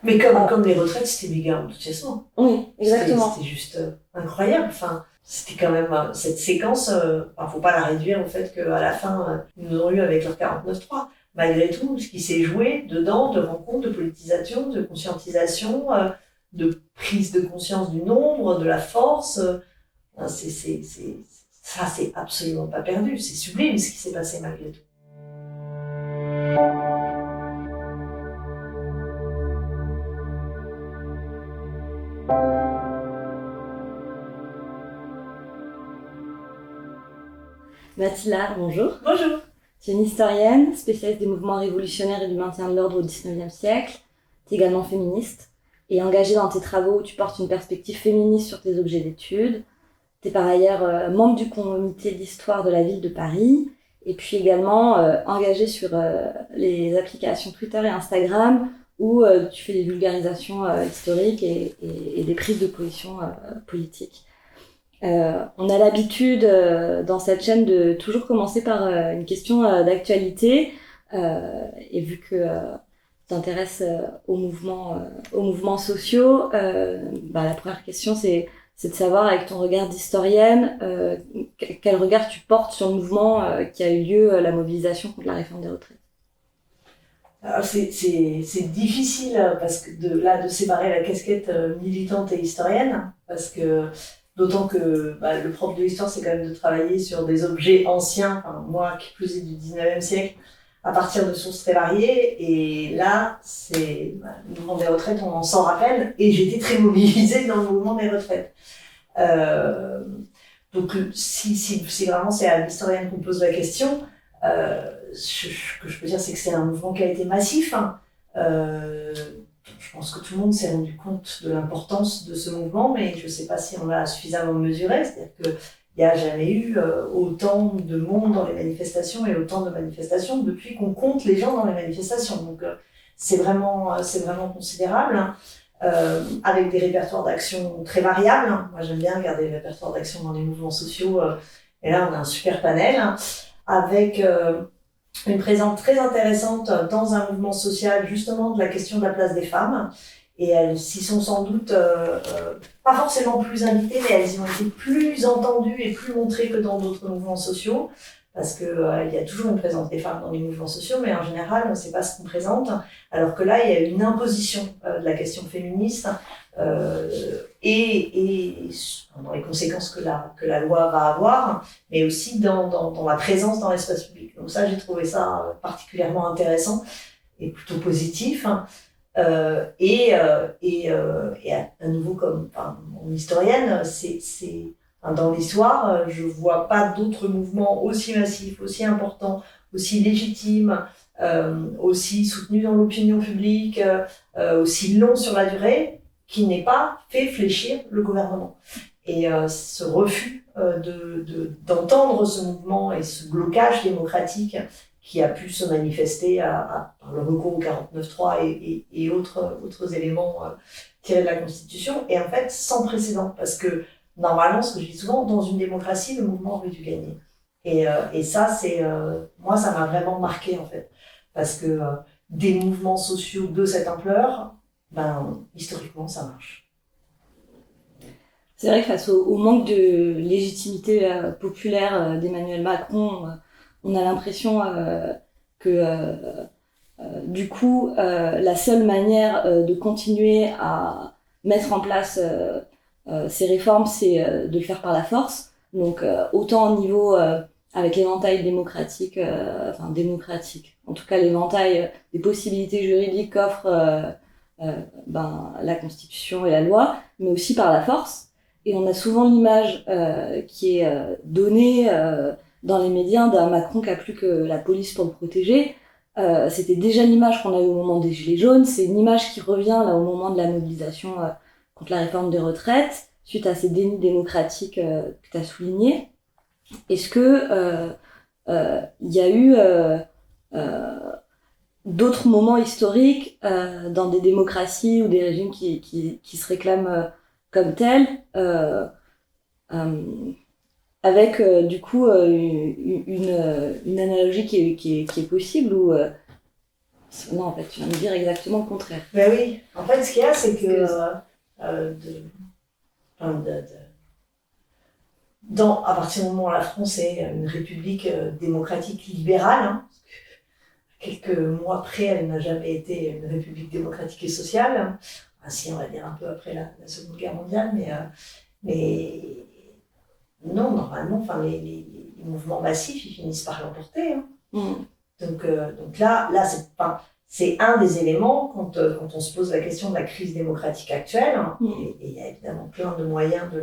Mais comme les retraites, c'était méga enthousiasmant. Oui, exactement. C'était juste incroyable. Enfin, c'était quand même cette séquence, faut pas la réduire au fait qu'à la fin, ils nous ont eu avec leur 49.3. Malgré tout, ce qui s'est joué dedans, de rencontres, de politisation, de conscientisation, de prise de conscience du nombre, de la force, ça, c'est absolument pas perdu. C'est sublime ce qui s'est passé malgré tout. Mathilde, bonjour. Bonjour. Tu es une historienne, spécialiste des mouvements révolutionnaires et du maintien de l'ordre au XIXe siècle. Tu es également féministe et engagée dans tes travaux où tu portes une perspective féministe sur tes objets d'études. Tu es par ailleurs membre du comité d'histoire de la ville de Paris et puis également engagée sur les applications Twitter et Instagram où tu fais des vulgarisations historiques et des prises de position politiques. On a l'habitude dans cette chaîne de toujours commencer par une question d'actualité et vu que tu t'intéresses aux mouvements sociaux, la première question c'est de savoir avec ton regard d'historienne quel regard tu portes sur le mouvement qui a eu lieu, la mobilisation contre la réforme des retraites. Alors c'est difficile parce que de séparer la casquette militante et historienne parce que d'autant que le propre de l'histoire, c'est quand même de travailler sur des objets anciens, moi qui plus est du 19e siècle, à partir de sources très variées. Et là, c'est le mouvement des retraites, on s'en rappelle, et j'étais très mobilisée dans le mouvement des retraites. Donc si vraiment c'est à l'historienne qu'on pose la question, ce que je peux dire, c'est que c'est un mouvement qui a été massif. Je pense que tout le monde s'est rendu compte de l'importance de ce mouvement, mais je ne sais pas si on l'a suffisamment mesuré. C'est-à-dire qu'il n'y a jamais eu autant de monde dans les manifestations et autant de manifestations depuis qu'on compte les gens dans les manifestations. Donc c'est vraiment considérable, avec des répertoires d'action très variables. Moi, j'aime bien regarder les répertoires d'action dans les mouvements sociaux. Et là, on a un super panel avec une présence très intéressante dans un mouvement social, justement, de la question de la place des femmes. Et elles s'y sont sans doute pas forcément plus invitées, mais elles y ont été plus entendues et plus montrées que dans d'autres mouvements sociaux. Parce que il y a toujours une présence des femmes dans les mouvements sociaux, mais en général, on ne sait pas ce qu'on présente. Alors que là, il y a une imposition de la question féministe et dans les conséquences que la loi va avoir, mais aussi dans la présence dans l'espace public. Donc ça, j'ai trouvé ça particulièrement intéressant et plutôt positif. Et à nouveau, comme mon historienne, dans l'histoire, je vois pas d'autres mouvements aussi massifs, aussi importants, aussi légitimes, aussi soutenus dans l'opinion publique, aussi longs sur la durée, qui n'ait pas fait fléchir le gouvernement. Et ce refus d'entendre ce mouvement et ce blocage démocratique qui a pu se manifester par le recours au 49.3 et autres éléments tirés de la Constitution, et en fait sans précédent, parce que normalement, ce que je dis souvent, dans une démocratie, le mouvement aurait dû gagner. Et ça, moi, ça m'a vraiment marqué, en fait. Parce que des mouvements sociaux de cette ampleur, historiquement, ça marche. C'est vrai que face au manque de légitimité populaire d'Emmanuel Macron, on a l'impression que, du coup, la seule manière de continuer à mettre en place ces réformes, c'est de le faire par la force. Donc, autant au niveau avec l'éventail démocratique, en tout cas l'éventail des possibilités juridiques qu'offre la Constitution et la loi, mais aussi par la force. Et on a souvent l'image qui est donnée dans les médias d'un Macron qui a plus que la police pour le protéger. C'était déjà l'image qu'on a eu au moment des Gilets jaunes. C'est une image qui revient là au moment de la mobilisation contre la réforme des retraites, suite à ces dénis démocratiques que tu as soulignés. Est-ce que y a eu d'autres moments historiques dans des démocraties ou des régimes qui se réclament comme tels, avec du coup une analogie qui est possible, où Non, en fait, tu viens de dire exactement le contraire. Ben oui, en fait, ce qu'il y a, c'est que à partir du moment où la France est une république démocratique libérale, hein, quelques mois après, elle n'a jamais été une république démocratique et sociale, hein, ainsi on va dire un peu après la Seconde Guerre mondiale, mais non, normalement, les mouvements massifs, ils finissent par l'emporter. Hein. Donc là c'est un des éléments quand on se pose la question de la crise démocratique actuelle, hein, et il y a évidemment plein de moyens de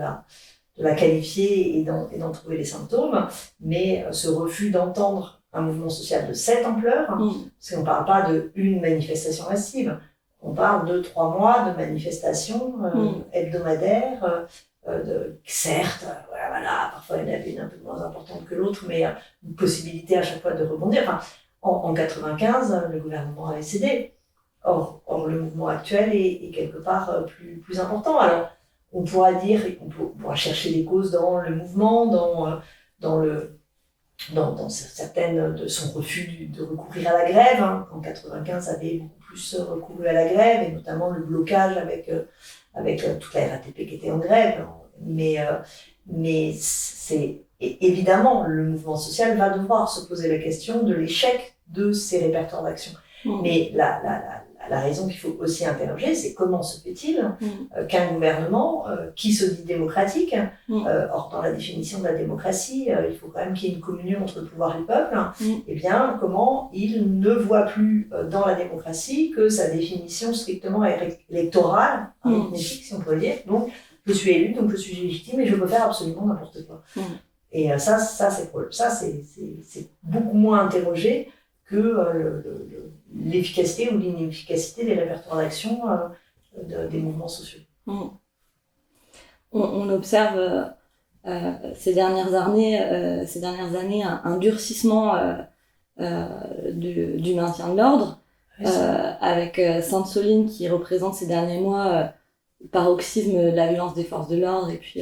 la qualifier et d'en trouver les symptômes, mais ce refus d'entendre un mouvement social de cette ampleur, parce qu'on ne parle pas d'une manifestation massive, on parle de 3 mois de manifestations hebdomadaires, certes, voilà, parfois il y en avait une un peu moins importante que l'autre, mais une possibilité à chaque fois de rebondir. Enfin, en 95, le gouvernement avait cédé. Or le mouvement actuel est quelque part plus important. Alors, on pourra dire, on pourra chercher des causes dans le mouvement, dans certaines de son refus de recourir à la grève. Hein. En 95, ça avait beaucoup plus recouru à la grève, et notamment le blocage avec toute la RATP qui était en grève. Mais c'est évidemment, le mouvement social va devoir se poser la question de l'échec de ces répertoires d'action. Mais la raison qu'il faut aussi interroger, c'est comment se fait-il qu'un gouvernement qui se dit démocratique, or dans la définition de la démocratie, il faut quand même qu'il y ait une communion entre le pouvoir et le peuple, et bien comment il ne voit plus dans la démocratie que sa définition strictement électorale, arithmétique si on peut le dire, donc je suis élu, donc je suis légitime et je peux faire absolument n'importe quoi. Et ça c'est beaucoup moins interrogé que l'efficacité ou l'inefficacité des répertoires d'action des mouvements sociaux. On observe ces dernières années un durcissement du maintien de l'ordre, avec Sainte-Soline qui représente ces derniers mois paroxysme de la violence des forces de l'ordre, et puis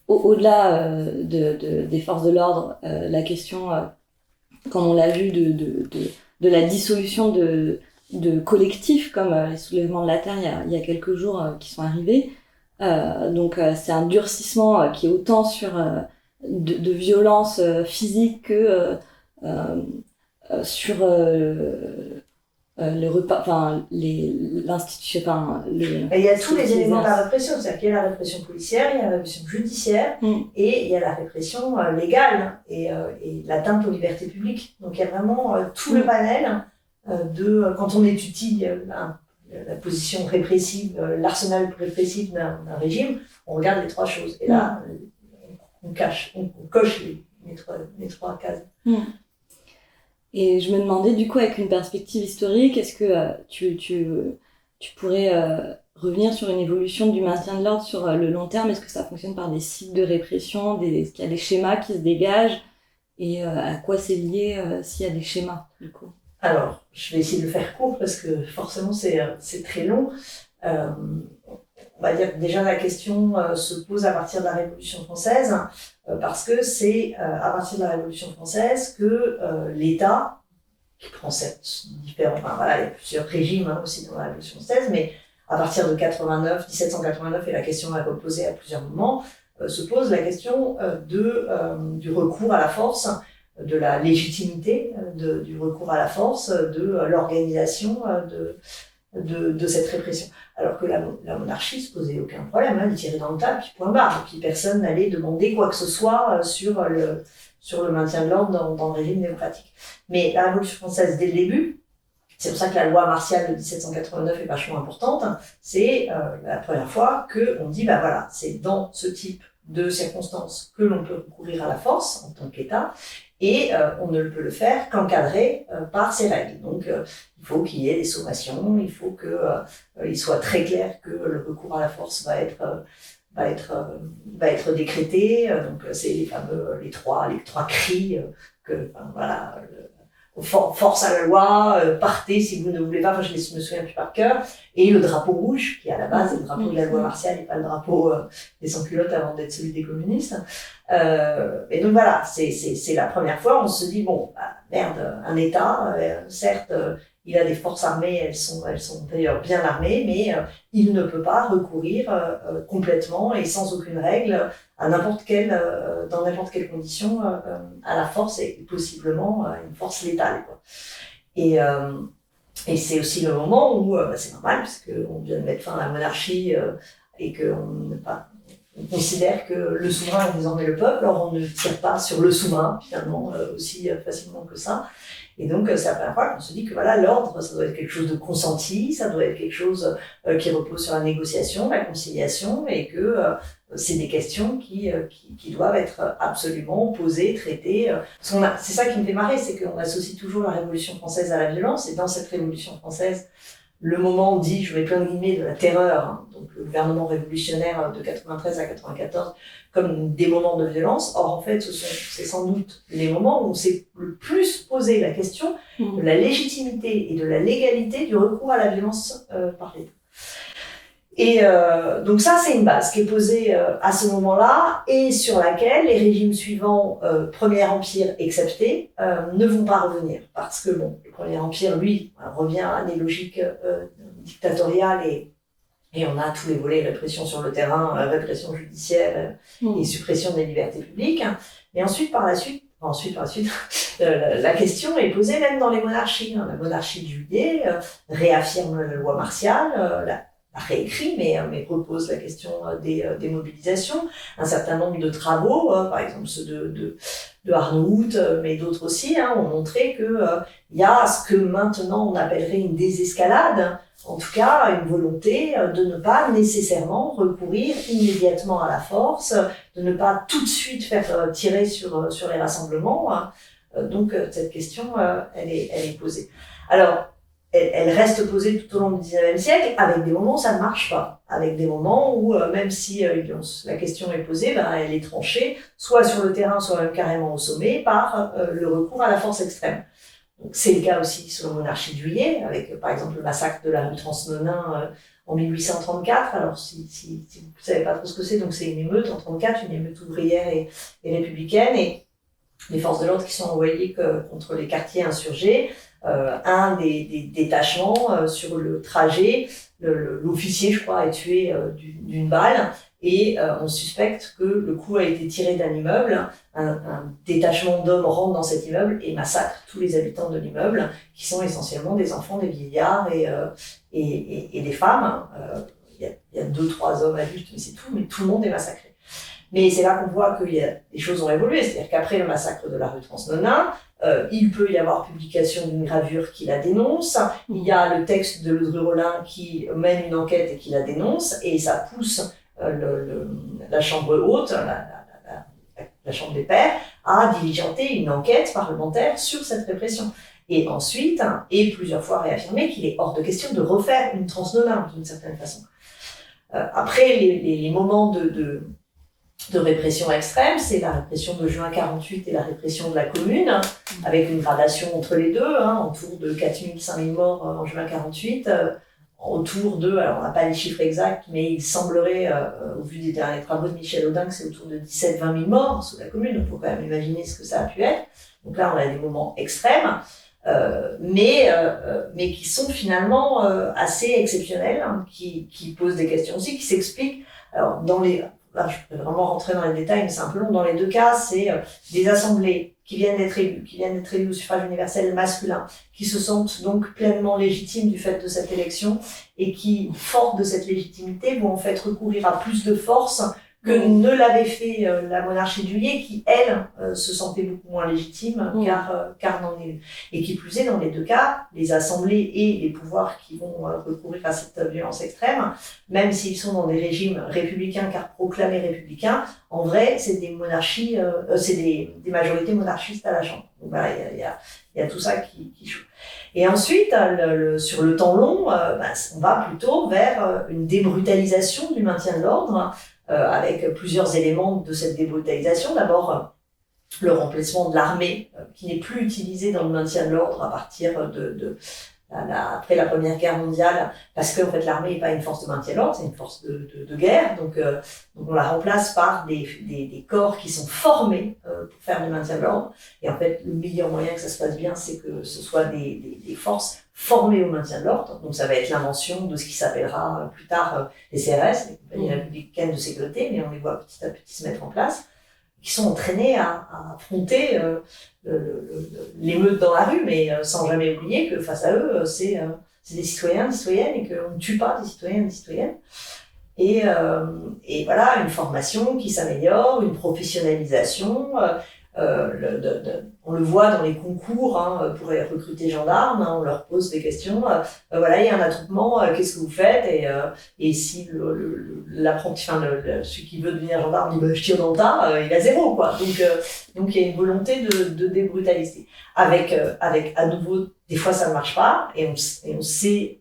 au-delà des forces de l'ordre, la question, comme on l'a vu, de la dissolution de collectifs comme les soulèvements de la Terre il y a quelques jours qui sont arrivés. Donc c'est un durcissement qui est autant sur de violence physique que sur le repas, enfin l'institution, enfin il y a tous les éléments de la répression, c'est-à-dire qu'il y a la répression policière, il y a la répression judiciaire, et il y a la répression légale et l'atteinte aux libertés publiques. Donc il y a vraiment tout le panel quand on étudie la position répressive, l'arsenal répressif d'un régime, on regarde les 3 choses. Et là, on coche les 3 cases. Et je me demandais, du coup, avec une perspective historique, est-ce que tu pourrais revenir sur une évolution du maintien de l'ordre sur le long terme? Est-ce que ça fonctionne par des cycles de répression, est-ce qu'il y a des schémas qui se dégagent, et à quoi c'est lié s'il y a des schémas, du coup? Alors, je vais essayer de le faire court parce que forcément c'est très long. On va dire que déjà la question se pose à partir de la Révolution française, parce que c'est à partir de la Révolution française que l'État, qui prend cette différente, enfin voilà, il y a plusieurs régimes aussi dans la Révolution française, mais à partir de 1789, et la question a été posée à plusieurs moments, se pose la question du recours à la force, de la légitimité du recours à la force, de l'organisation de cette répression. Alors que la monarchie se posait aucun problème, il tirait dans le tas, puis point barre, et puis personne n'allait demander quoi que ce soit sur le maintien de l'ordre dans le régime démocratique. Mais la Révolution française, dès le début, c'est pour ça que la loi martiale de 1789 est vachement importante, c'est la première fois qu'on dit, voilà, c'est dans ce type de circonstances que l'on peut recourir à la force en tant qu'État, et on ne peut le faire qu'encadré par ces règles. Donc il faut qu'il y ait des sommations, il faut il soit très clair que le recours à la force va être décrété. Donc c'est les trois cris force à la loi, partez si vous ne voulez pas, je me souviens plus par cœur, et le drapeau rouge, qui à la base est le drapeau de la loi martiale et pas le drapeau des sans-culottes avant d'être celui des communistes. Et donc voilà, c'est la première fois, on se dit, merde, un État, certes, il a des forces armées, elles sont d'ailleurs bien armées, mais il ne peut pas recourir complètement et sans aucune règle à dans n'importe quelle condition à la force et possiblement à une force létale, quoi. Et c'est aussi le moment où c'est normal, puisqu'on vient de mettre fin à la monarchie et on considère que le souverain est désormais le peuple, alors on ne tire pas sur le souverain, finalement, aussi facilement que ça. Et donc, c'est la première fois qu'on se dit que voilà, l'ordre, ça doit être quelque chose de consenti, ça doit être quelque chose qui repose sur la négociation, la conciliation, et que c'est des questions qui doivent être absolument posées, traitées. C'est ça qui me fait marrer, c'est qu'on associe toujours la Révolution française à la violence, et dans cette Révolution française, le moment dit, je mets plein de guillemets, de la terreur, hein, donc le gouvernement révolutionnaire de 93 à 94, comme des moments de violence. Or, en fait, c'est sans doute les moments où on s'est le plus posé la question de la légitimité et de la légalité du recours à la violence par l'État. Et donc ça, c'est une base qui est posée à ce moment-là et sur laquelle les régimes suivants, Premier Empire excepté, ne vont pas revenir. Parce que bon, le Premier Empire, lui, revient à des logiques dictatoriales et on a tous les volets, répression sur le terrain, répression judiciaire et suppression des libertés publiques. Mais ensuite, par la suite, la question est posée même dans les monarchies. La monarchie de Juillet réaffirme la loi martiale, la réécrit, mais repose la question des mobilisations. Un certain nombre de travaux, par exemple ceux de Arnauld, mais d'autres aussi, ont montré que il y a ce que maintenant on appellerait une désescalade, en tout cas une volonté de ne pas nécessairement recourir immédiatement à la force, de ne pas tout de suite faire tirer sur les rassemblements. Donc cette question, elle est posée. Alors, elle reste posée tout au long du XIXe siècle, avec des moments où ça ne marche pas, avec des moments où, même si la question est posée, elle est tranchée, soit sur le terrain, soit même carrément au sommet, par le recours à la force extrême. Donc, c'est le cas aussi sur la monarchie de Juillet, avec par exemple le massacre de la rue Transnonain en 1834. Alors, si vous ne savez pas trop ce que c'est, donc c'est une émeute en 34, une émeute ouvrière et républicaine, et les forces de l'ordre qui sont envoyées contre les quartiers insurgés. Un des détachements sur le trajet, l'officier, je crois, est tué d'une balle et on suspecte que le coup a été tiré d'un immeuble. Un détachement d'hommes rentre dans cet immeuble et massacre tous les habitants de l'immeuble, qui sont essentiellement des enfants, des vieillards et des femmes. Il y a 2-3 hommes adultes, mais c'est tout, mais tout le monde est massacré. Mais c'est là qu'on voit que les choses ont évolué, c'est-à-dire qu'après le massacre de la rue Transnonain, il peut y avoir publication d'une gravure qui la dénonce, il y a le texte de Ledru-Rollin qui mène une enquête et qui la dénonce, et ça pousse la Chambre haute, la Chambre des pairs, à diligenter une enquête parlementaire sur cette répression. Et ensuite, et plusieurs fois réaffirmé qu'il est hors de question de refaire une Transnonain, d'une certaine façon. Après, les moments de répression extrême, c'est la répression de juin 48 et la répression de la Commune, avec une gradation entre les deux, autour de 4000, 5000 morts en juin 48, autour de, alors on n'a pas les chiffres exacts, mais il semblerait, au vu des derniers travaux de Michel Audin, que c'est autour de 17-20 000 morts sous la Commune, donc il faut quand même imaginer ce que ça a pu être. Donc là, on a des moments extrêmes, mais qui sont finalement assez exceptionnels, qui posent des questions aussi, qui s'expliquent. Alors, là, je peux vraiment rentrer dans les détails, mais c'est un peu long. Dans les deux cas, c'est des assemblées qui viennent d'être élues au suffrage universel masculin, qui se sentent donc pleinement légitimes du fait de cette élection et qui, fortes de cette légitimité, vont en fait recourir à plus de force que ne l'avait fait la monarchie de Juillet, qui, elle, se sentait beaucoup moins légitime, car non élue. Et qui plus est, dans les deux cas, les assemblées et les pouvoirs qui vont recourir à cette violence extrême, même s'ils sont dans des régimes républicains, car proclamés républicains, en vrai, c'est des monarchies, c'est des majorités monarchistes à la Chambre. Donc voilà, il y a tout ça qui joue. Et ensuite, sur le temps long, on va plutôt vers une débrutalisation du maintien de l'ordre, avec plusieurs éléments de cette débrutalisation. D'abord, le remplacement de l'armée, qui n'est plus utilisée dans le maintien de l'ordre à partir après la Première Guerre mondiale, parce que en fait l'armée n'est pas une force de maintien de l'ordre, c'est une force de guerre. Donc on la remplace par des corps qui sont formés pour faire du maintien de l'ordre. Et en fait, le meilleur moyen que ça se passe bien, c'est que ce soit des forces formées au maintien de l'ordre. Donc ça va être l'invention de ce qui s'appellera plus tard les CRS, les compagnies républicaines de sécurité, mais on les voit petit à petit se mettre en place, qui sont entraînés à affronter l'émeute dans la rue, mais sans jamais oublier que face à eux, c'est des citoyens, des citoyennes, et qu'on ne tue pas des citoyens, des citoyennes. Et voilà, une formation qui s'améliore, une professionnalisation. On le voit dans les concours pour recruter gendarmes, on leur pose des questions. Voilà, il y a un attroupement, qu'est-ce que vous faites? Et si l'apprenti, celui qui veut devenir gendarme dit je tire dans le tas, il a 0, quoi. Donc il y a une volonté de débrutaliser. Avec à nouveau, des fois ça ne marche pas, et on sait,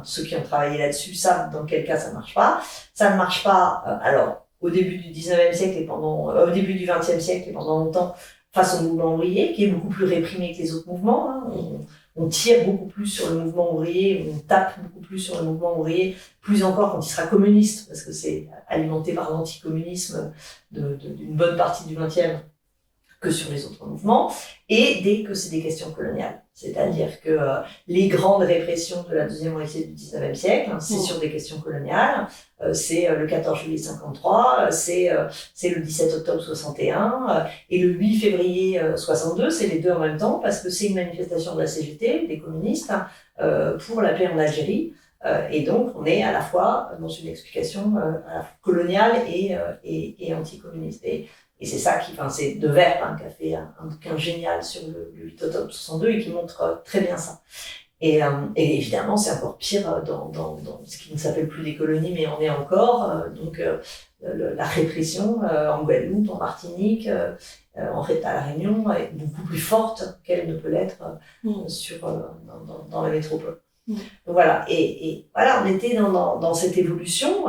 ceux qui ont travaillé là-dessus savent dans quel cas ça ne marche pas. Ça ne marche pas, alors, au début du 19e siècle au début du 20e siècle et pendant longtemps, face au mouvement ouvrier, qui est beaucoup plus réprimé que les autres mouvements. On tire beaucoup plus sur le mouvement ouvrier, on tape beaucoup plus sur le mouvement ouvrier, plus encore quand il sera communiste, parce que c'est alimenté par l'anticommunisme d'une bonne partie du 20e, que sur les autres mouvements, et dès que c'est des questions coloniales. C'est-à-dire que les grandes répressions de la deuxième moitié du 19e siècle, c'est sur des questions coloniales, c'est le 14 juillet 53, c'est le 17 octobre 61, et le 8 février 62, c'est les deux en même temps, parce que c'est une manifestation de la CGT, des communistes, pour la paix en Algérie. Et donc, on est à la fois dans une explication à la fois coloniale et anticommuniste. Et c'est ça c'est De Verre qui a fait un bouquin génial sur le 8 octobre 62 et qui montre très bien ça. Et évidemment, c'est encore pire dans ce qui ne s'appelle plus des colonies, mais on est encore. La répression en Guadeloupe, en Martinique, à La Réunion est beaucoup plus forte qu'elle ne peut l'être dans la métropole. Donc voilà, et voilà, on était dans cette évolution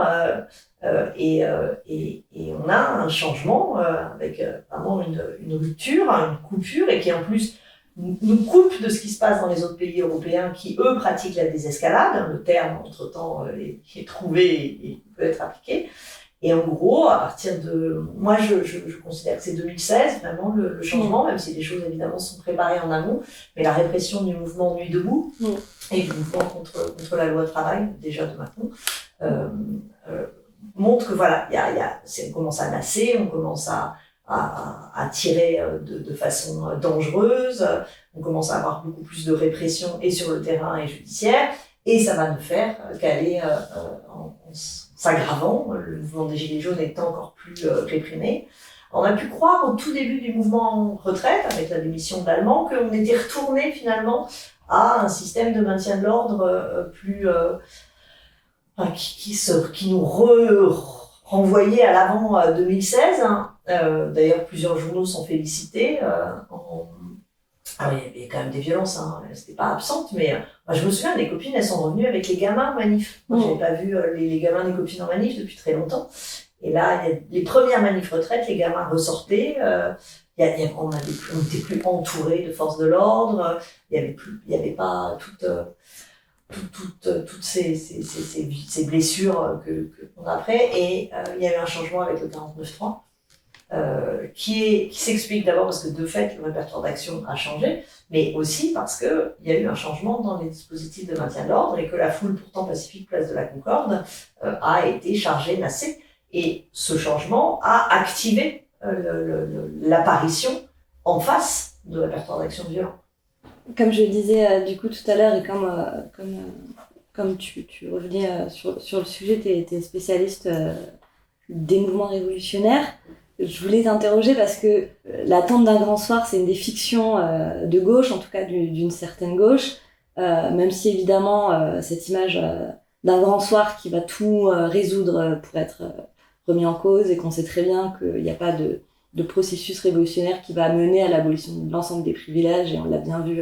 et on a un changement avec vraiment une rupture, une coupure, et qui en plus nous coupe de ce qui se passe dans les autres pays européens qui, eux, pratiquent la désescalade. Le terme, entre-temps, est trouvé et peut être appliqué. Et en gros, à partir de... Moi, je considère que c'est 2016, vraiment, le changement, même si les choses, évidemment, sont préparées en amont. Mais la répression du mouvement Nuit debout et du mouvement contre la loi travail, déjà de Macron, montre que, voilà, on commence à nasser, on commence à tirer de façon dangereuse, on commence à avoir beaucoup plus de répression et sur le terrain et judiciaire, et ça va ne faire qu'aller en s'aggravant, le mouvement des Gilets jaunes étant encore plus réprimé. On a pu croire au tout début du mouvement retraite, avec la démission de l'Allemand, qu'on était retourné finalement à un système de maintien de l'ordre plus qui nous renvoyait à l'avant 2016. D'ailleurs, plusieurs journaux sont félicités. Il y avait quand même des violences, c'était pas absente, mais moi, je me souviens, les copines, elles sont revenues avec les gamins en manif. Moi, j'avais pas vu les gamins des copines en manif depuis très longtemps. Et là, les premières manifs retraites, les gamins ressortaient. On n'était plus entourés de forces de l'ordre. Il y avait pas toutes ces blessures qu'on a après. Et il y a eu un changement avec le 49.3. Qui s'explique d'abord parce que de fait le répertoire d'action a changé, mais aussi parce que il y a eu un changement dans les dispositifs de maintien de l'ordre et que la foule pourtant pacifique place de la Concorde a été chargée, massée, et ce changement a activé l'apparition en face de répertoire d'action violent. Comme je le disais du coup tout à l'heure, et comme tu revenais sur le sujet, tu es spécialiste des mouvements révolutionnaires. Je voulais t'interroger parce que L'attente d'un grand soir, c'est une des fictions de gauche, en tout cas d'une certaine gauche, même si évidemment cette image d'un grand soir qui va tout résoudre pour être remis en cause, et qu'on sait très bien qu'il n'y a pas de processus révolutionnaire qui va mener à l'abolition de l'ensemble des privilèges, et on l'a bien vu,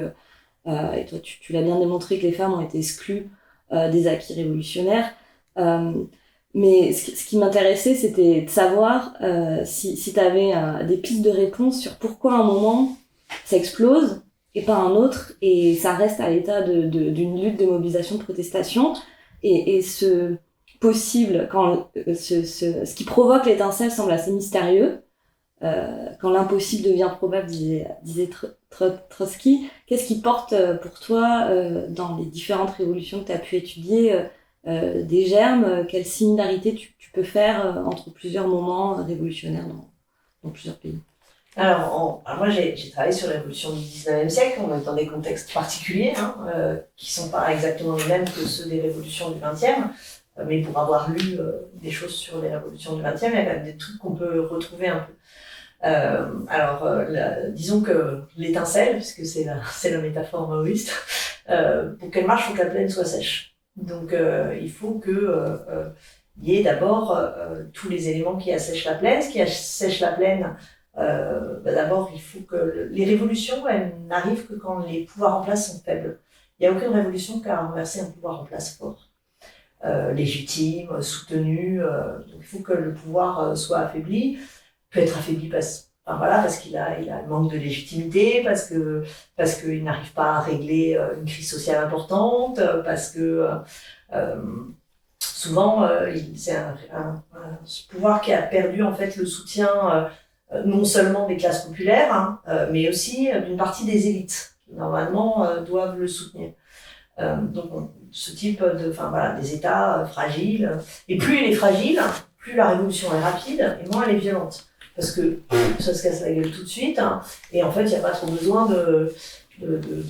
et toi tu l'as bien démontré que les femmes ont été exclues des acquis révolutionnaires. Mais ce qui m'intéressait, c'était de savoir si tu avais des pistes de réponse sur pourquoi à un moment ça explose et pas un autre, et ça reste à l'état d'une lutte de mobilisation, de protestation, et ce possible, quand ce qui provoque l'étincelle semble assez mystérieux, quand l'impossible devient probable, disait Trotsky. Qu'est-ce qui porte pour toi dans les différentes révolutions que tu as pu étudier des germes? Quelle similarité tu peux faire entre plusieurs moments révolutionnaires dans plusieurs pays? Alors moi, j'ai travaillé sur la révolution du 19e siècle, on est dans des contextes particuliers, qui sont pas exactement les mêmes que ceux des révolutions du 20e, mais pour avoir lu des choses sur les révolutions du 20e, il y a quand même des trucs qu'on peut retrouver un peu. Disons que l'étincelle, puisque c'est la métaphore maoïste, pour qu'elle marche, il faut que la plaine soit sèche. Donc il faut que il y ait d'abord tous les éléments qui assèchent la plaine. Ce qui assèche la plaine, d'abord, il faut que les révolutions, elles n'arrivent que quand les pouvoirs en place sont faibles. Il n'y a aucune révolution qui a renversé un pouvoir en place fort, légitime, soutenu. Donc il faut que le pouvoir soit affaibli. Peut être affaibli parce qu'il a un manque de légitimité, parce qu'il n'arrive pas à régler une crise sociale importante, parce que souvent c'est un pouvoir qui a perdu en fait le soutien non seulement des classes populaires, mais aussi d'une partie des élites qui normalement doivent le soutenir. Donc ce type des États fragiles, et plus il est fragile, plus la révolution est rapide et moins elle est violente. Parce que ça se casse la gueule tout de suite, et en fait, il n'y a pas trop besoin de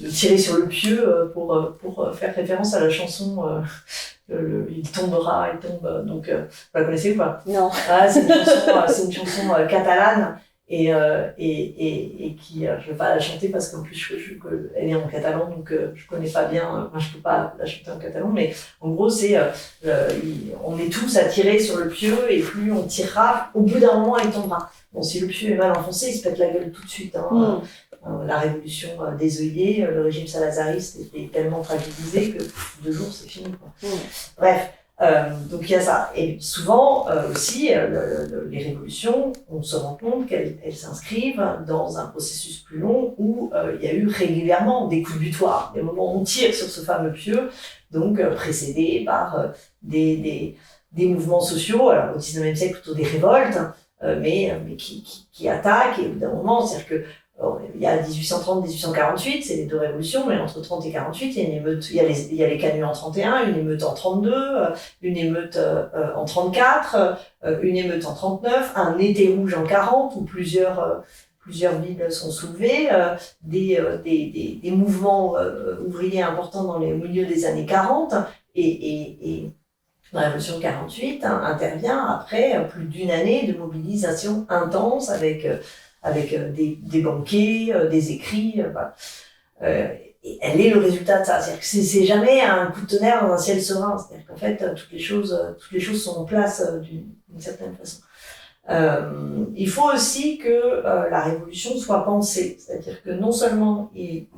tirer sur le pieu pour faire référence à la chanson Il tombera, il tombe. Donc, vous la connaissez ou pas? Non. C'est une chanson catalane et qui, je vais pas la chanter parce qu'en plus elle est en catalan, donc je connais pas bien. Je peux pas la chanter en catalan, mais en gros c'est on est tous à tirer sur le pieu et plus on tirera, au bout d'un moment il tombera. Bon, si le pieu est mal enfoncé, il se pète la gueule tout de suite. La révolution des œillets, le régime salazariste était tellement fragilisé que 2 jours c'est fini, quoi. Bref. Donc il y a ça. Et souvent aussi, les révolutions, on se rend compte qu'elles s'inscrivent dans un processus plus long où il y a eu régulièrement des coups de butoir, des moments où on tire sur ce fameux pieu, donc précédés par des mouvements sociaux, alors au 19e siècle plutôt des révoltes, mais qui attaquent, et au bout d'un moment, c'est-à-dire que il y a 1830-1848, c'est les 2 révolutions, mais entre 30 et 48, il y a une émeute, il y a les canuts en 31, une émeute en 32, une émeute en 34, une émeute en 39, un été rouge en 40, où plusieurs villes sont soulevées, des mouvements ouvriers importants au milieu des années 40, et la révolution de 48 intervient après plus d'1 année de mobilisation intense avec des banquets, des écrits, voilà. Et elle est le résultat de ça. C'est-à-dire que c'est jamais un coup de tonnerre dans un ciel serein. C'est-à-dire qu'en fait, toutes les choses sont en place d'une certaine façon. Il faut aussi que la révolution soit pensée. C'est-à-dire que non seulement il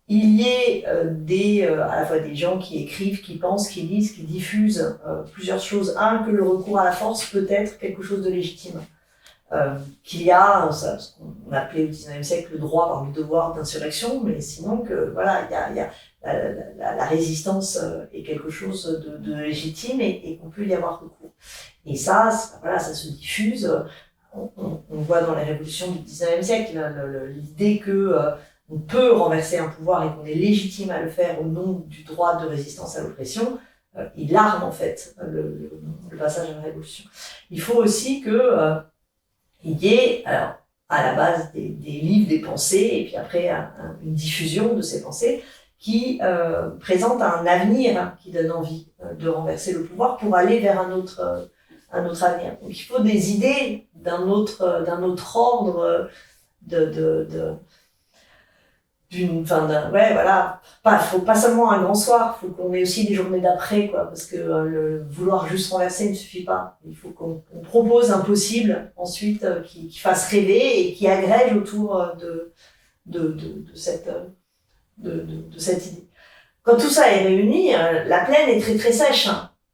y ait à la fois des gens qui écrivent, qui pensent, qui lisent, qui diffusent plusieurs choses. Que le recours à la force peut être quelque chose de légitime. Qu'il y a ce qu'on appelait au 19e siècle le droit par le devoir d'insurrection, mais sinon que voilà, il y a la résistance est quelque chose de légitime et qu'on peut y avoir recours. Et ça se diffuse. On voit dans les révolutions du 19e siècle l'idée que on peut renverser un pouvoir et qu'on est légitime à le faire au nom du droit de résistance à l'oppression. Il arme en fait le passage à la révolution. Il faut aussi que il y ait alors, à la base des livres, des pensées, et puis après une diffusion de ces pensées qui présentent un avenir qui donne envie de renverser le pouvoir pour aller vers un autre avenir. Donc il faut des idées d'un autre ordre faut pas seulement un grand soir, faut qu'on ait aussi des journées d'après, quoi, parce que vouloir juste renverser ne suffit pas. Il faut qu'on propose un possible ensuite qui fasse rêver et qui agrège autour de cette idée. Quand tout ça est réuni, la plaine est très très sèche.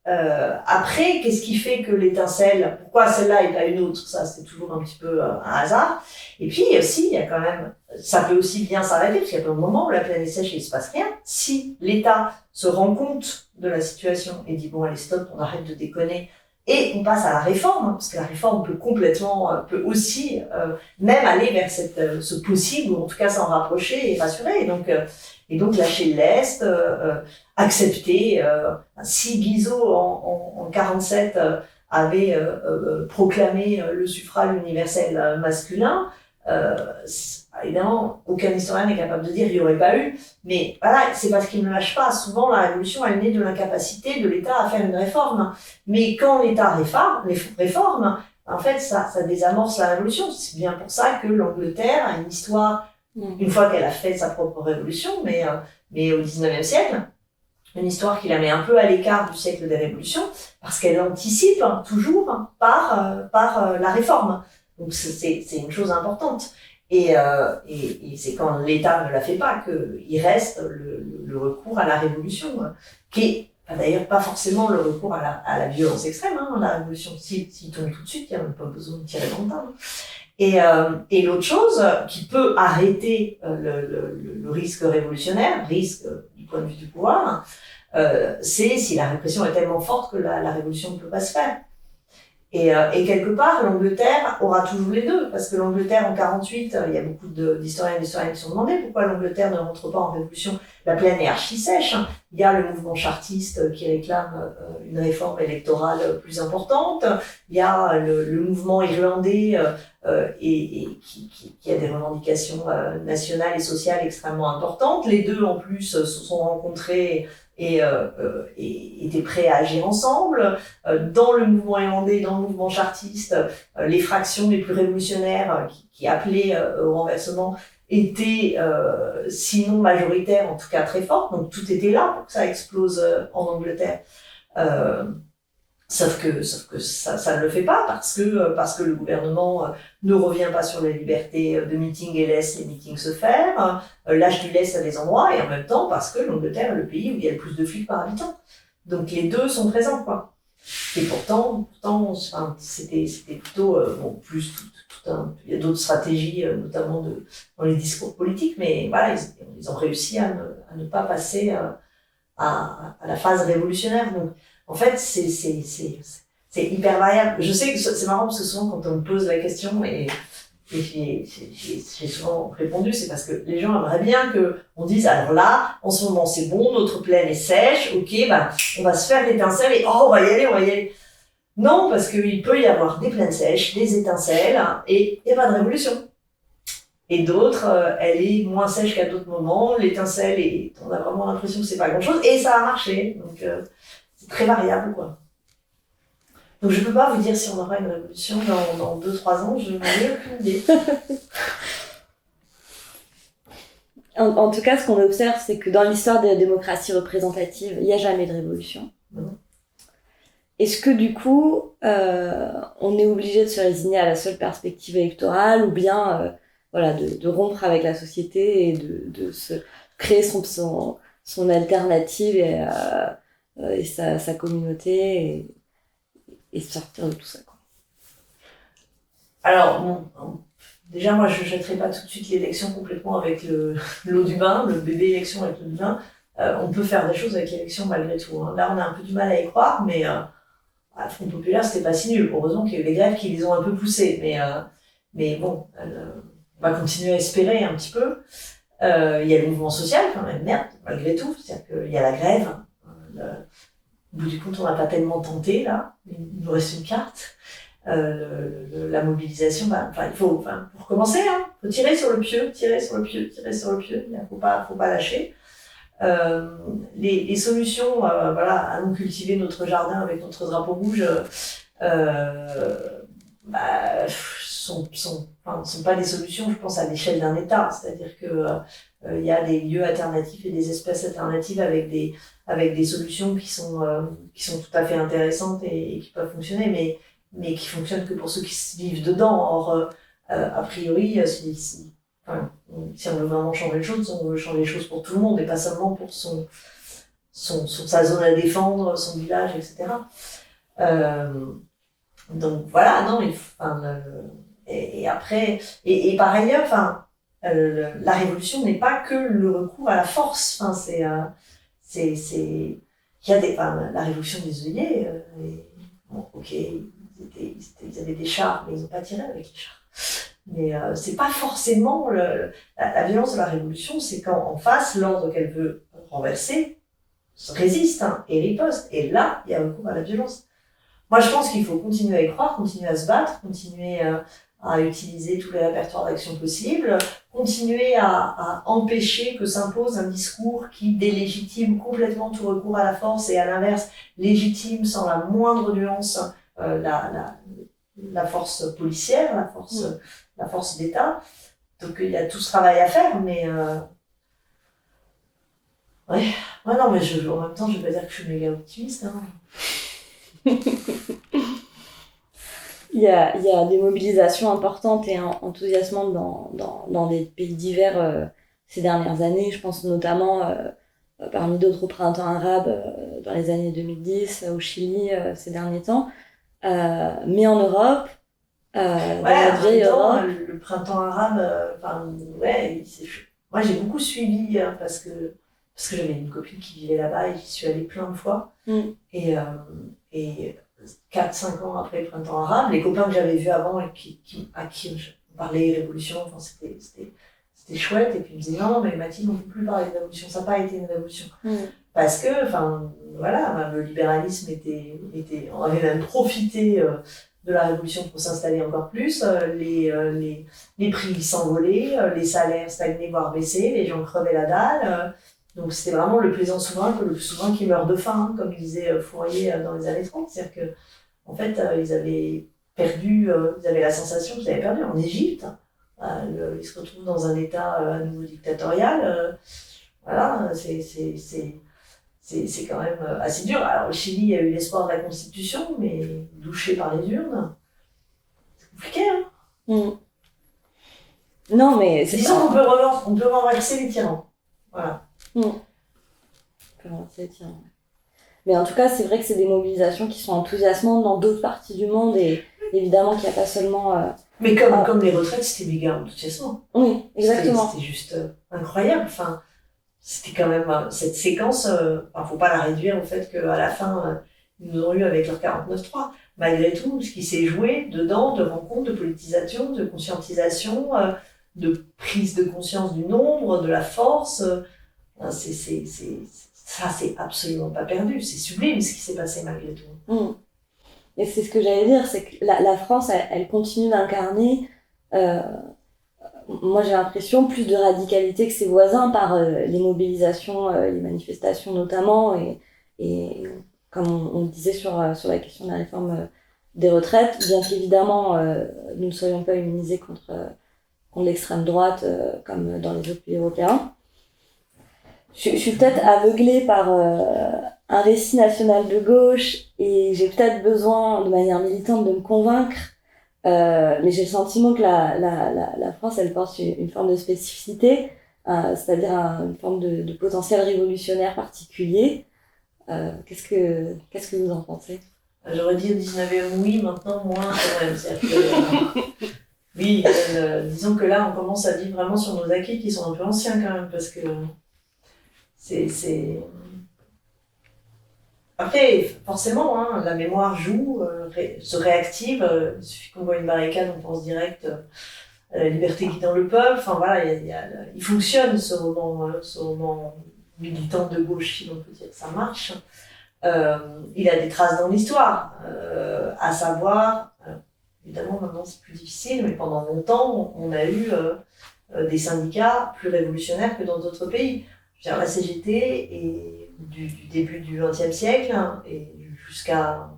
Après, qu'est-ce qui fait que l'étincelle, pourquoi celle-là et pas une autre, ça c'est toujours un petit peu un hasard. Et puis aussi, il y a quand même, ça peut aussi bien s'arrêter, parce qu'il y a plein de moments où la plaine est sèche et il se passe rien. Si l'État se rend compte de la situation et dit bon allez stop, on arrête de déconner, et on passe à la réforme, parce que la réforme peut peut aussi même aller vers ce possible, ou en tout cas s'en rapprocher et rassurer. Et donc lâcher lest, accepter. Si Guizot en 47 avait proclamé le suffrage universel masculin, évidemment, aucun historien n'est capable de dire il n'y aurait pas eu. Mais voilà, c'est parce qu'il ne lâche pas. Souvent, la révolution, elle naît de l'incapacité de l'État à faire une réforme. Mais quand l'État réforme, en fait, ça désamorce la révolution. C'est bien pour ça que l'Angleterre a une histoire, une fois qu'elle a fait sa propre révolution, mais au 19e siècle, une histoire qui la met un peu à l'écart du siècle des révolutions, parce qu'elle anticipe toujours par la réforme. Donc c'est une chose importante. Et c'est quand l'État ne la fait pas qu'il reste le recours à la révolution, qui est d'ailleurs pas forcément le recours à la violence extrême. La révolution, s'il tombe tout de suite, il n'y a même pas besoin de tirer dans le tas. Et l'autre chose qui peut arrêter le risque révolutionnaire, risque du point de vue du pouvoir, c'est si la répression est tellement forte que la révolution ne peut pas se faire. Et quelque part, l'Angleterre aura toujours les deux, parce que l'Angleterre en 48, il y a beaucoup d'historiens et d'historiennes qui se sont demandé pourquoi l'Angleterre ne rentre pas en révolution. La plaine est archi sèche. Il y a le mouvement chartiste qui réclame une réforme électorale plus importante. Il y a le mouvement irlandais et qui a des revendications nationales et sociales extrêmement importantes. Les deux, en plus, se sont rencontrés et étaient prêts à agir ensemble. Dans le mouvement irlandais, dans le mouvement chartiste, les fractions les plus révolutionnaires qui appelaient au renversement étaient sinon majoritaires, en tout cas très fortes. Donc tout était là pour que ça explose en Angleterre. Sauf que ça ne le fait pas parce que le gouvernement ne revient pas sur la liberté de meeting et laisse les meetings se faire, lâche du lest à des endroits, et en même temps parce que l'Angleterre est le pays où il y a le plus de flics par habitant. Donc les deux sont présents, quoi. Et pourtant c'était plutôt plus il y a d'autres stratégies, notamment dans les discours politiques, mais voilà, ils ont réussi à ne pas passer à la phase révolutionnaire. Donc en fait, c'est hyper variable. Je sais que c'est marrant parce que souvent quand on me pose la question et j'ai souvent répondu, c'est parce que les gens aimeraient bien que on dise alors là, en ce moment c'est bon, notre plaine est sèche, ok, on va se faire l'étincelle et on va y aller. Non, parce qu'il peut y avoir des plaines sèches, des étincelles et il n'y a pas de révolution. Et d'autres, elle est moins sèche qu'à d'autres moments, l'étincelle on a vraiment l'impression que c'est pas grand chose et ça a marché. Donc c'est très variable, quoi. Donc je peux pas vous dire si on aura une révolution dans 2-3 ans, je n'en ai aucune idée. En tout cas, ce qu'on observe, c'est que dans l'histoire des démocraties représentatives, il n'y a jamais de révolution. Non. Est-ce que du coup, on est obligé de se résigner à la seule perspective électorale ou bien de rompre avec la société et de se créer son alternative et sa communauté et sortir de tout ça, quoi. Alors, déjà, moi, je ne jetterai pas tout de suite l'élection complètement avec l'eau du bain, le bébé élection avec l'eau du bain. On peut faire des choses avec l'élection malgré tout. Là, on a un peu du mal à y croire, mais le Front populaire, c'était pas si nul. Heureusement qu'il y a eu des grèves qui les ont un peu poussés. Mais bon, on va continuer à espérer un petit peu. Il y a le mouvement social, quand même, merde, malgré tout. C'est-à-dire qu'il y a la grève. Au bout du compte, on n'a pas tellement tenté, là. Il nous reste une carte. La mobilisation, il faut recommencer, hein. Faut tirer sur le pieu. Il faut pas lâcher. Les solutions, allons cultiver notre jardin avec notre drapeau rouge, sont pas des solutions, je pense, à l'échelle d'un État. C'est-à-dire que il y a des lieux alternatifs et des espèces alternatives avec des solutions qui sont tout à fait intéressantes et qui peuvent fonctionner, mais qui fonctionnent que pour ceux qui vivent dedans. Or, a priori, si on veut vraiment changer les choses, on veut changer les choses pour tout le monde et pas seulement pour sa zone à défendre, son village, etc. Donc voilà, non, et après, et par ailleurs, la révolution n'est pas que le recours à la force. Il y a la révolution des œillets, bon, ok, ils avaient des chars, mais ils n'ont pas tiré avec les chars. Mais c'est pas forcément la violence de la révolution, c'est quand en face, l'ordre qu'elle veut renverser résiste et riposte. Et là, il y a recours à la violence. Moi, je pense qu'il faut continuer à y croire, continuer à se battre, continuer à utiliser tous les répertoires d'action possibles, continuer à empêcher que s'impose un discours qui délégitime complètement tout recours à la force et à l'inverse, légitime sans la moindre nuance la force policière, la force d'État. Donc il y a tout ce travail à faire, mais ouais, non, mais en même temps, je vais pas dire que je suis méga optimiste. Hein. Il y a des mobilisations importantes et enthousiasmantes dans des pays divers ces dernières années. Je pense notamment, parmi d'autres, au printemps arabe dans les années 2010, au Chili ces derniers temps. Mais en Europe, dans la vieille Europe... Le printemps arabe, moi j'ai beaucoup suivi parce que j'avais une copine qui vivait là-bas et j'y suis allée plein de fois. Et 4-5 ans après le printemps arabe, les copains que j'avais vus avant et à qui je parlais révolution, c'était chouette. Et puis ils me disaient non, mais Mathilde, on ne peut plus parler de révolution, ça n'a pas été une révolution. Parce que, le libéralisme on avait même profité de la révolution pour s'installer encore plus. Les prix s'envolaient, les salaires stagnaient, voire baissaient, les gens crevaient la dalle. Donc c'était vraiment le plaisant souverain que le souverain qui meurt de faim, hein, comme disait Fourier dans les années 30. C'est-à-dire que, en fait, ils avaient perdu, ils avaient la sensation qu'ils avaient perdu. En Égypte, ils se retrouvent dans un état à nouveau dictatorial. Voilà, c'est quand même assez dur. Alors au Chili, il y a eu l'espoir de la Constitution, mais douché par les urnes. C'est compliqué, hein. Non, mais c'est disons qu'on peut renverser les tyrans. Voilà. Mais en tout cas, c'est vrai que c'est des mobilisations qui sont enthousiasmantes dans d'autres parties du monde et évidemment qu'il n'y a pas seulement... Mais comme les retraites, c'était méga enthousiasmant. Oui, exactement. C'était juste incroyable. C'était quand même cette séquence, faut pas la réduire au fait qu'à la fin, ils nous ont eu avec leur 49.3. Malgré tout, ce qui s'est joué dedans, de rencontres, de politisation, de conscientisation, de prise de conscience du nombre, de la force, ça, c'est absolument pas perdu. C'est sublime ce qui s'est passé malgré tout. Et c'est ce que j'allais dire, c'est que la France, elle continue d'incarner, moi j'ai l'impression, plus de radicalité que ses voisins par les mobilisations, les manifestations notamment, et comme on le disait sur la question de la réforme des retraites, bien qu'évidemment nous ne soyons pas immunisés contre l'extrême droite comme dans les autres pays européens. Je suis peut-être aveuglée par un récit national de gauche et j'ai peut-être besoin de manière militante de me convaincre, mais j'ai le sentiment que la France, elle porte une forme de spécificité, c'est-à-dire une forme de potentiel révolutionnaire particulier. Qu'est-ce que vous en pensez ? J'aurais dit au 19e oui, maintenant moins quand même. Oui, disons que là on commence à vivre vraiment sur nos acquis qui sont un peu anciens quand même, parce que Après, forcément, hein, la mémoire joue, se réactive. Il suffit qu'on voit une barricade, on pense direct à la liberté guidant le peuple. Enfin voilà, il fonctionne ce roman militant de gauche, si l'on peut dire que ça marche. Il a des traces dans l'histoire, à savoir, évidemment maintenant c'est plus difficile, mais pendant longtemps on a eu des syndicats plus révolutionnaires que dans d'autres pays. Je veux dire, la CGT est du début du XXe siècle et jusqu'à...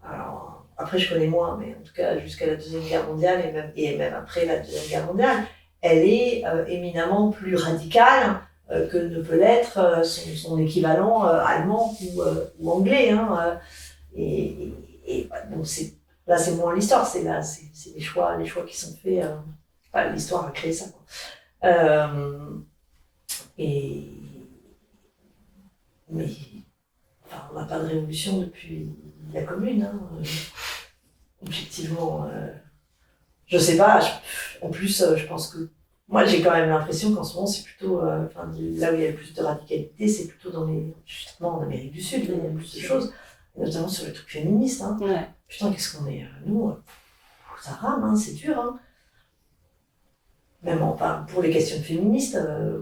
Alors, après, je connais moins, mais en tout cas, jusqu'à la Deuxième Guerre mondiale et même après la Deuxième Guerre mondiale, elle est éminemment plus radicale que ne peut l'être son équivalent allemand ou anglais. Hein, donc, là, c'est moins l'histoire, c'est les choix qui sont faits. L'histoire a créé ça, quoi. mais enfin, on n'a pas de révolution depuis la Commune. Hein. Objectivement, je sais pas. En plus, je pense que moi, j'ai quand même l'impression qu'en ce moment, c'est plutôt, enfin, là où il y a le plus de radicalité, c'est plutôt justement en Amérique du Sud, là, il y a plus de choses, notamment sur les trucs féministes. Hein. Ouais. Putain, qu'est-ce qu'on est, nous, ça rame, hein, c'est dur. Hein. Même enfin, pour les questions féministes,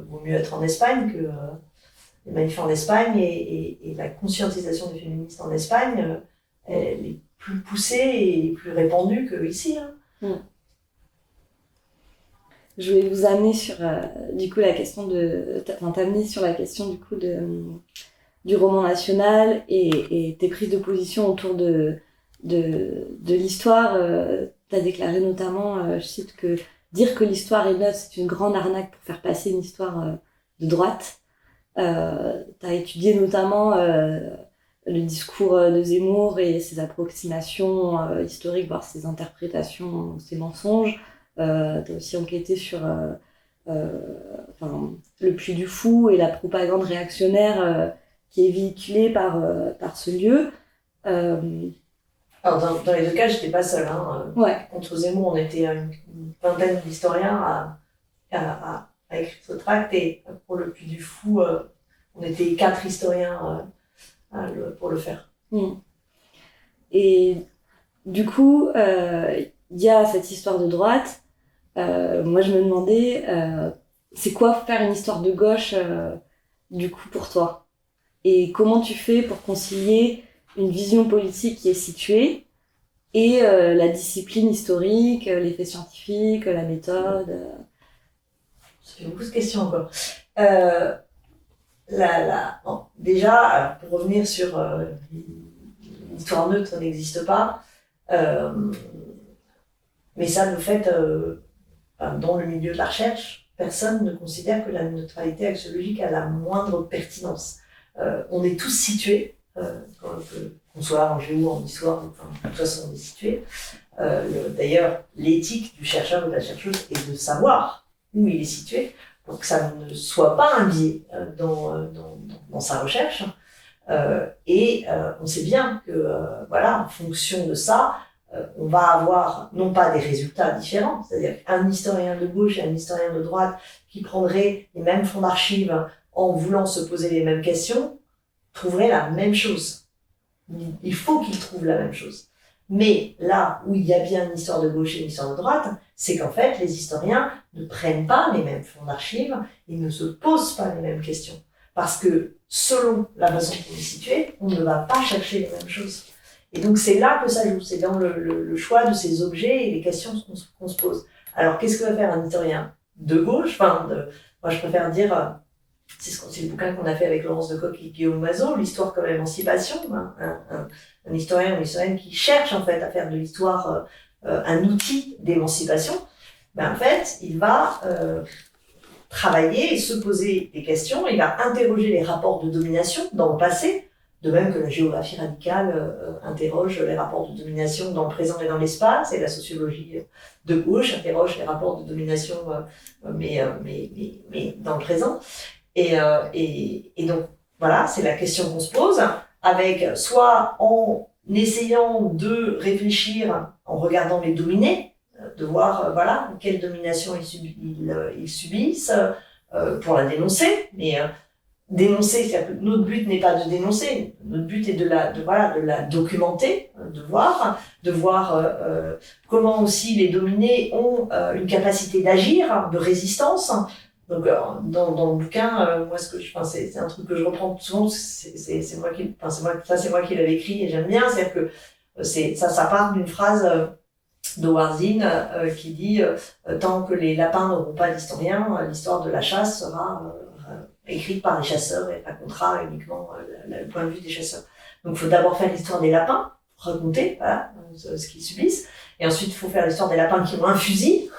vaut mieux être en Espagne que les manifs en Espagne et la conscientisation des féministes en Espagne, elle est plus poussée et plus répandue qu'ici. Hein. Je vais vous amener sur du coup la question t'amener sur la question du coup du roman national et tes prises de position autour de l'histoire. T'as déclaré notamment, je cite, que dire que l'histoire est neutre, c'est une grande arnaque pour faire passer une histoire de droite. T'as étudié notamment le discours de Zemmour et ses approximations historiques, voire ses interprétations, ses mensonges. T'as aussi enquêté sur le Puy du Fou et la propagande réactionnaire qui est véhiculée par ce lieu. Alors dans les deux cas, j'étais pas seule. Hein. Ouais. Contre Zemmour, on était une vingtaine d'historiens à écrire ce tract, et pour le Puy du Fou, on était 4 historiens pour le faire. Et du coup, il y a cette histoire de droite. Moi, je me demandais, c'est quoi faire une histoire de gauche, du coup, pour toi? Et comment tu fais pour concilier une vision politique qui est située et la discipline historique, les faits scientifiques, la méthode? Ça fait beaucoup de questions encore. Bon, déjà, alors, pour revenir sur l'histoire neutre n'existe pas, mais ça, de fait, dans le milieu de la recherche, personne ne considère que la neutralité axiologique a la moindre pertinence. On est tous situés, qu'on soit en géo, en histoire, enfin, de toute façon on est situés. D'ailleurs, l'éthique du chercheur ou de la chercheuse est de savoir où il est situé, pour que ça ne soit pas un biais dans sa recherche. On sait bien que, voilà, en fonction de ça, on va avoir non pas des résultats différents, c'est-à-dire un historien de gauche et un historien de droite qui prendraient les mêmes fonds d'archives en voulant se poser les mêmes questions, trouveraient la même chose. Il faut qu'ils trouvent la même chose. Mais là où il y a bien une histoire de gauche et une histoire de droite, c'est qu'en fait, les historiens ne prennent pas les mêmes fonds d'archives, ils ne se posent pas les mêmes questions. Parce que selon la façon dont on est situé, on ne va pas chercher les mêmes choses. Et donc c'est là que ça joue, c'est dans le choix de ces objets et les questions qu'on se pose. Alors qu'est-ce que va faire un historien de gauche? Moi je préfère dire, c'est le bouquin qu'on a fait avec Laurence de Coq et Guillaume Mazot, l'histoire comme émancipation, un historien ou une historienne qui cherche en fait à faire de l'histoire un outil d'émancipation. En fait, il va travailler et se poser des questions, il va interroger les rapports de domination dans le passé, de même que la géographie radicale interroge les rapports de domination dans le présent et dans l'espace, et la sociologie de gauche interroge les rapports de domination, mais dans le présent. Et donc, voilà, c'est la question qu'on se pose, avec soit en essayant de réfléchir en regardant les dominés, de voir voilà quelle domination ils subissent pour la dénoncer, mais dénoncer, c'est-à-dire que notre but n'est pas de dénoncer, notre but est de la documenter, de voir comment aussi les dominés ont une capacité d'agir, de résistance. Donc dans le bouquin, moi c'est un truc que je reprends souvent, c'est moi qui l'avais écrit et j'aime bien, c'est-à-dire que ça part d'une phrase d'Howard Zinn qui dit tant que les lapins n'auront pas d'historien, l'histoire de la chasse sera écrite par les chasseurs et racontera uniquement le point de vue des chasseurs. Donc il faut d'abord faire l'histoire des lapins, raconter voilà, ce qu'ils subissent, et ensuite il faut faire l'histoire des lapins qui ont un fusil,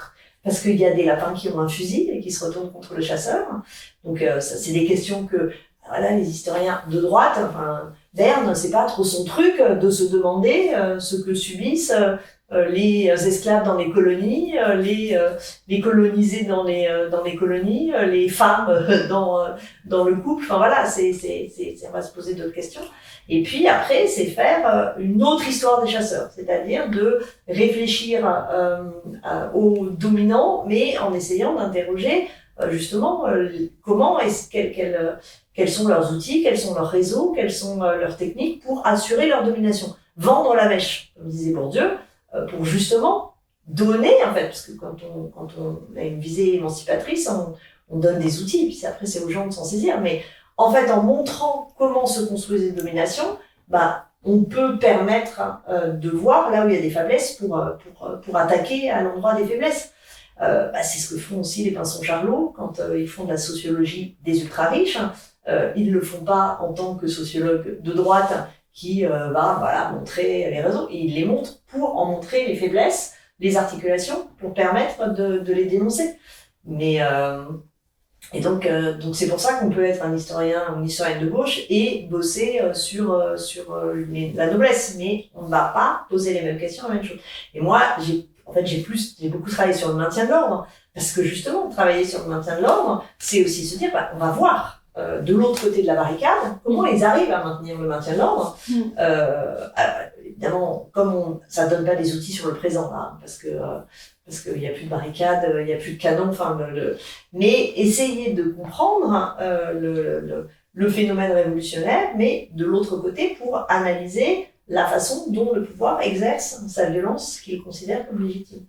parce qu'il y a des lapins qui ont un fusil et qui se retournent contre le chasseur. Donc ça, c'est des questions que voilà, les historiens de droite, Verne, c'est pas trop son truc de se demander ce que subissent les esclaves dans les colonies, les colonisés dans les colonies, les femmes dans le couple. Enfin voilà, on va se poser d'autres questions. Et puis après, c'est faire une autre histoire des chasseurs, c'est-à-dire de réfléchir aux dominants, mais en essayant d'interroger justement comment quels sont leurs outils, quels sont leurs réseaux, quelles sont leurs techniques pour assurer leur domination. Vendre la mèche, comme disait Bourdieu, pour justement donner, en fait, parce que quand on a une visée émancipatrice, on donne des outils, puis après c'est aux gens de s'en saisir, mais en fait, en montrant comment se construisent les dominations, on peut permettre de voir là où il y a des faiblesses pour attaquer à l'endroit des faiblesses. C'est ce que font aussi les Pinsons Charlot quand ils font de la sociologie des ultra-riches. Ils le font pas en tant que sociologue de droite qui va montrer les réseaux. Ils les montrent pour en montrer les faiblesses, les articulations, pour permettre de les dénoncer. Mais et donc c'est pour ça qu'on peut être un historien ou une historienne de gauche et bosser sur la noblesse, mais on ne va pas poser les mêmes questions, la même chose. Et moi, j'ai beaucoup travaillé sur le maintien de l'ordre, parce que justement, travailler sur le maintien de l'ordre, c'est aussi se dire, on va voir de l'autre côté de la barricade comment ils arrivent à maintenir le maintien de l'ordre. Évidemment, ça donne pas des outils sur le présent, là, parce qu'il y a plus de barricades, il y a plus de canons, mais essayer de comprendre le phénomène révolutionnaire, mais de l'autre côté pour analyser la façon dont le pouvoir exerce sa violence qu'il considère comme légitime.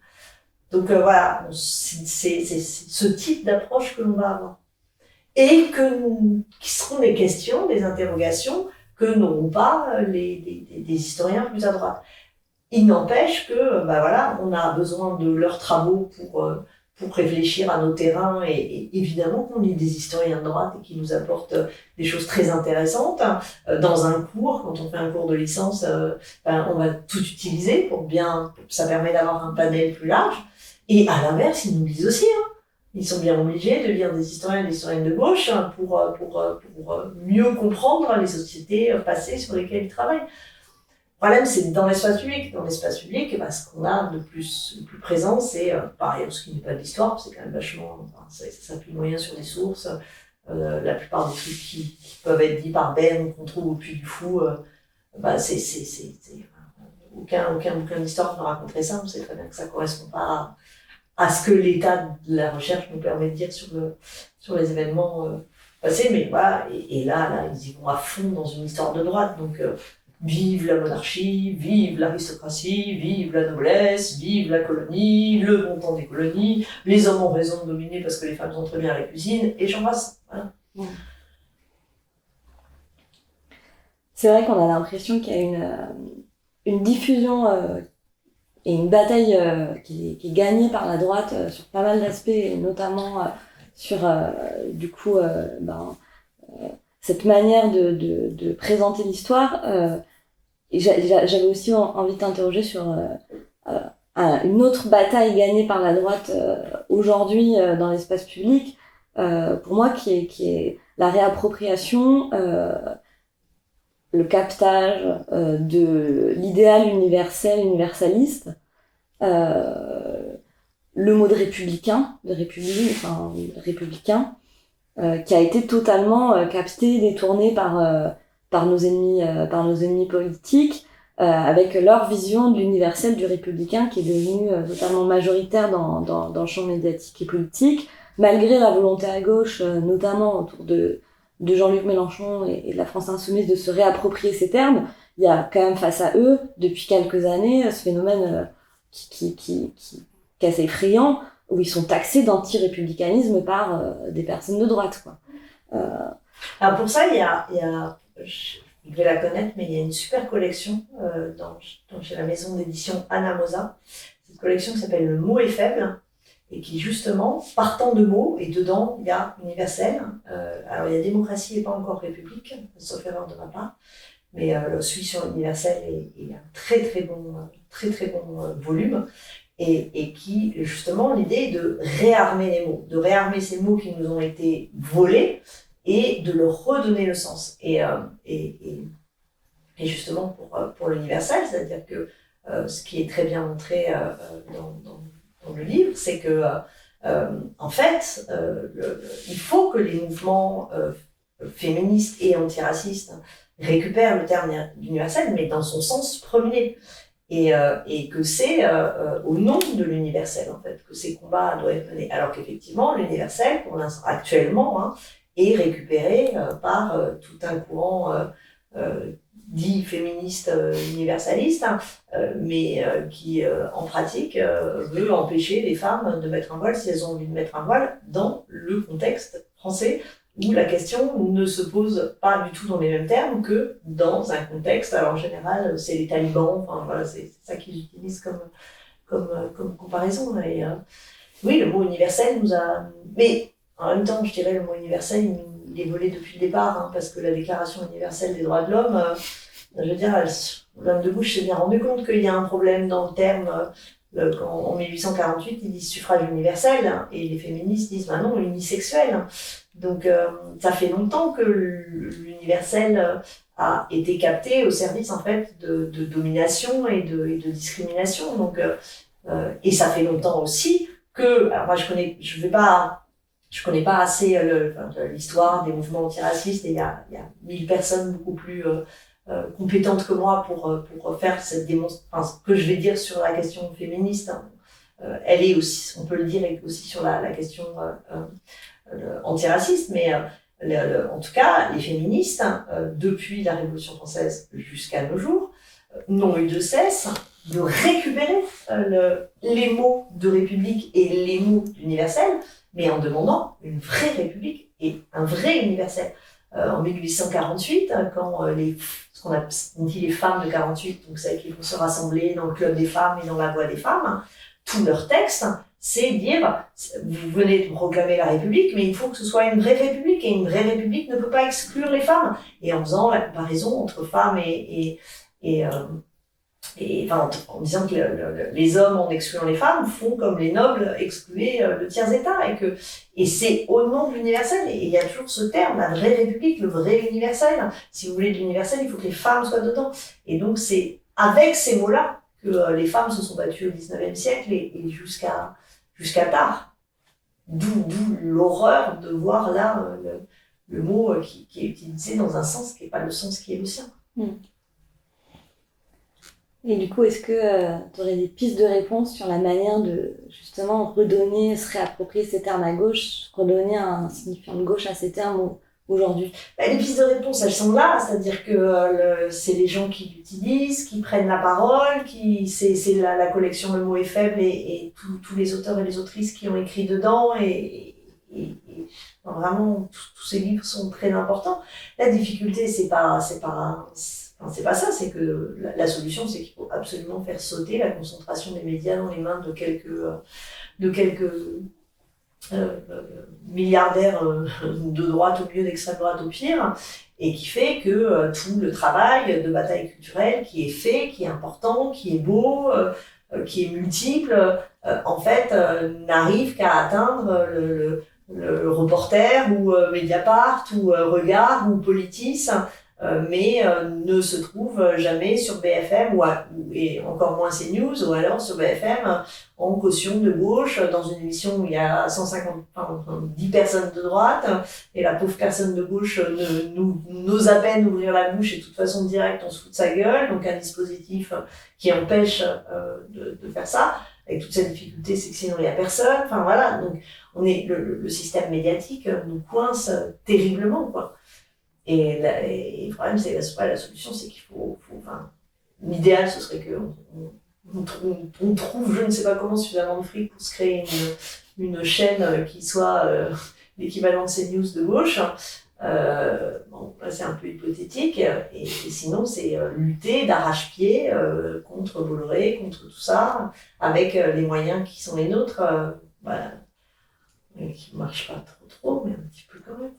Donc voilà, c'est ce type d'approche que l'on va avoir. Et qui seront des questions, des interrogations que n'auront pas des historiens plus à droite. Il n'empêche que, on a besoin de leurs travaux pour réfléchir à nos terrains, et évidemment qu'on lit des historiens de droite et qui nous apportent des choses très intéressantes. Dans un cours, quand on fait un cours de licence, on va tout utiliser ça permet d'avoir un panel plus large. Et à l'inverse, ils nous lisent aussi, Ils sont bien obligés de lire des historiens et des historiennes de gauche pour mieux comprendre les sociétés passées sur lesquelles ils travaillent. Le problème, c'est dans l'espace public. Dans l'espace public, ce qu'on a le plus présent, c'est, pareil, ce qui n'est pas de l'histoire, c'est quand même vachement, ça s'appuie moyen sur des sources. La plupart des trucs qui peuvent être dits par Ben, qu'on trouve au Puy du Fou, aucun bouquin d'histoire ne raconterait ça. On sait très bien que ça ne correspond pas à ce que l'état de la recherche nous permet de dire sur les événements passés. Mais voilà, et là, ils y vont à fond dans une histoire de droite. Donc, vive la monarchie, vive l'aristocratie, vive la noblesse, vive la colonie, le bon temps des colonies, les hommes ont raison de dominer parce que les femmes sont très bien à la cuisine, et j'en passe. Voilà. C'est vrai qu'on a l'impression qu'il y a une diffusion et une bataille qui est gagnée par la droite sur pas mal d'aspects, et notamment sur cette manière de présenter l'histoire. Et j'avais aussi envie de t'interroger sur une autre bataille gagnée par la droite aujourd'hui dans l'espace public, pour moi, qui est la réappropriation, le captage de l'idéal universaliste, le mot de républicain, républicain, qui a été totalement capté, détourné par nos ennemis politiques, avec leur vision de l'universel du républicain qui est devenu totalement majoritaire dans le champ médiatique et politique, malgré la volonté à gauche, notamment autour de Jean-Luc Mélenchon et de la France Insoumise, de se réapproprier ces termes. Il y a quand même face à eux, depuis quelques années, ce phénomène qui est assez effrayant, où ils sont taxés d'anti-républicanisme par des personnes de droite, quoi. Alors pour ça, il y a je vais la connaître, mais il y a une super collection chez la maison d'édition Anna Mosa. Cette collection qui s'appelle Le mot est faible, et qui justement, partant de mots, et dedans, il y a universel. Alors il y a démocratie et pas encore république, sauf erreur de ma part, mais celui sur l'universel est un très très bon volume. Et qui, justement, l'idée est de réarmer les mots, de réarmer ces mots qui nous ont été volés et de leur redonner le sens. Et justement, pour l'universel, c'est-à-dire que ce qui est très bien montré dans le livre, c'est que en fait, il faut que les mouvements féministes et antiracistes récupèrent le terme d'universel, mais dans son sens premier. Et que c'est au nom de l'universel, en fait, que ces combats doivent être menés. Alors qu'effectivement, l'universel, pour l'instant, actuellement, hein, est récupéré par tout un courant dit féministe universaliste, hein, mais qui, en pratique, veut empêcher les femmes de mettre un voile si elles ont envie de mettre un voile dans le contexte français, où la question ne se pose pas du tout dans les mêmes termes que dans un contexte. Alors en général, c'est les talibans, enfin voilà, c'est ça qu'ils utilisent comme comparaison. Et oui, le mot universel nous a... Mais en même temps, je dirais le mot universel, il est volé depuis le départ, hein, parce que la Déclaration universelle des droits de l'homme, je veux dire, l'homme de gauche s'est bien rendu compte qu'il y a un problème dans le terme. Quand, en 1848, ils disent suffrage universel, hein, et les féministes disent bah non, unisexuel. Hein. Donc, ça fait longtemps que l'universel a été capté au service en fait de domination et de discrimination. Donc, et ça fait longtemps aussi que, alors moi je connais pas assez l'histoire des mouvements antiracistes, et il y a 1000 personnes beaucoup plus compétentes que moi pour faire cette démonstration. Enfin, ce que je vais dire sur la question féministe, hein, elle est aussi, on peut le dire aussi sur la question antiraciste, mais en tout cas, les féministes, depuis la Révolution française jusqu'à nos jours, n'ont eu de cesse de récupérer les mots de République et les mots d'universel, mais en demandant une vraie République et un vrai universel. En 1848, quand ce qu'on dit les femmes de 48, donc celles qui vont se rassembler dans le club des femmes et dans la voix des femmes, tout leur texte, c'est dire, vous venez de proclamer la République, mais il faut que ce soit une vraie République, et une vraie République ne peut pas exclure les femmes. Et en faisant la comparaison entre femmes et enfin, en disant que les hommes, en excluant les femmes, font comme les nobles excluaient le tiers-état, et c'est au nom de l'universel. Et il y a toujours ce terme, la vraie République, le vrai universel. Si vous voulez de l'universel, il faut que les femmes soient dedans. Et donc c'est avec ces mots-là que les femmes se sont battues au XIXe siècle et jusqu'à tard. D'où l'horreur de voir là le mot qui est utilisé dans un sens qui n'est pas le sens qui est le sien. Et du coup, est-ce que tu aurais des pistes de réponse sur la manière de justement redonner, se réapproprier ces termes à gauche, redonner un signifiant de gauche à ces termes aujourd'hui? Les pistes de réponse, elles sont là, c'est-à-dire que c'est les gens qui l'utilisent, qui prennent la parole, c'est la collection Le mot est faible et tous les auteurs et les autrices qui ont écrit dedans, et vraiment tous ces livres sont très importants. La difficulté, c'est pas ça, c'est que la solution, c'est qu'il faut absolument faire sauter la concentration des médias dans les mains de quelques milliardaires de droite au mieux, d'extrême droite au pire, et qui fait que tout le travail de bataille culturelle qui est fait, qui est important, qui est beau, qui est multiple, en fait, n'arrive qu'à atteindre le reporter ou Mediapart ou Regard ou Politis, mais ne se trouve jamais sur BFM et encore moins CNews, ou alors sur BFM en caution de gauche dans une émission où il y a 10 personnes de droite, et la pauvre personne de gauche n'ose à peine ouvrir la bouche, et de toute façon direct on se fout de sa gueule, donc un dispositif qui empêche de faire ça. Avec toute cette difficulté, c'est que sinon il n'y a personne. Enfin voilà, donc le système médiatique nous coince terriblement, quoi. Et le problème, c'est la solution, c'est qu'il faut l'idéal, ce serait qu'on trouve, je ne sais pas comment, suffisamment de fric pour se créer une chaîne qui soit l'équivalent de CNews de gauche. Bon, là, c'est un peu hypothétique. Et sinon, c'est lutter d'arrache-pied contre Bolloré, contre tout ça, avec les moyens qui sont les nôtres, qui ne marchent pas trop, mais un petit peu quand même.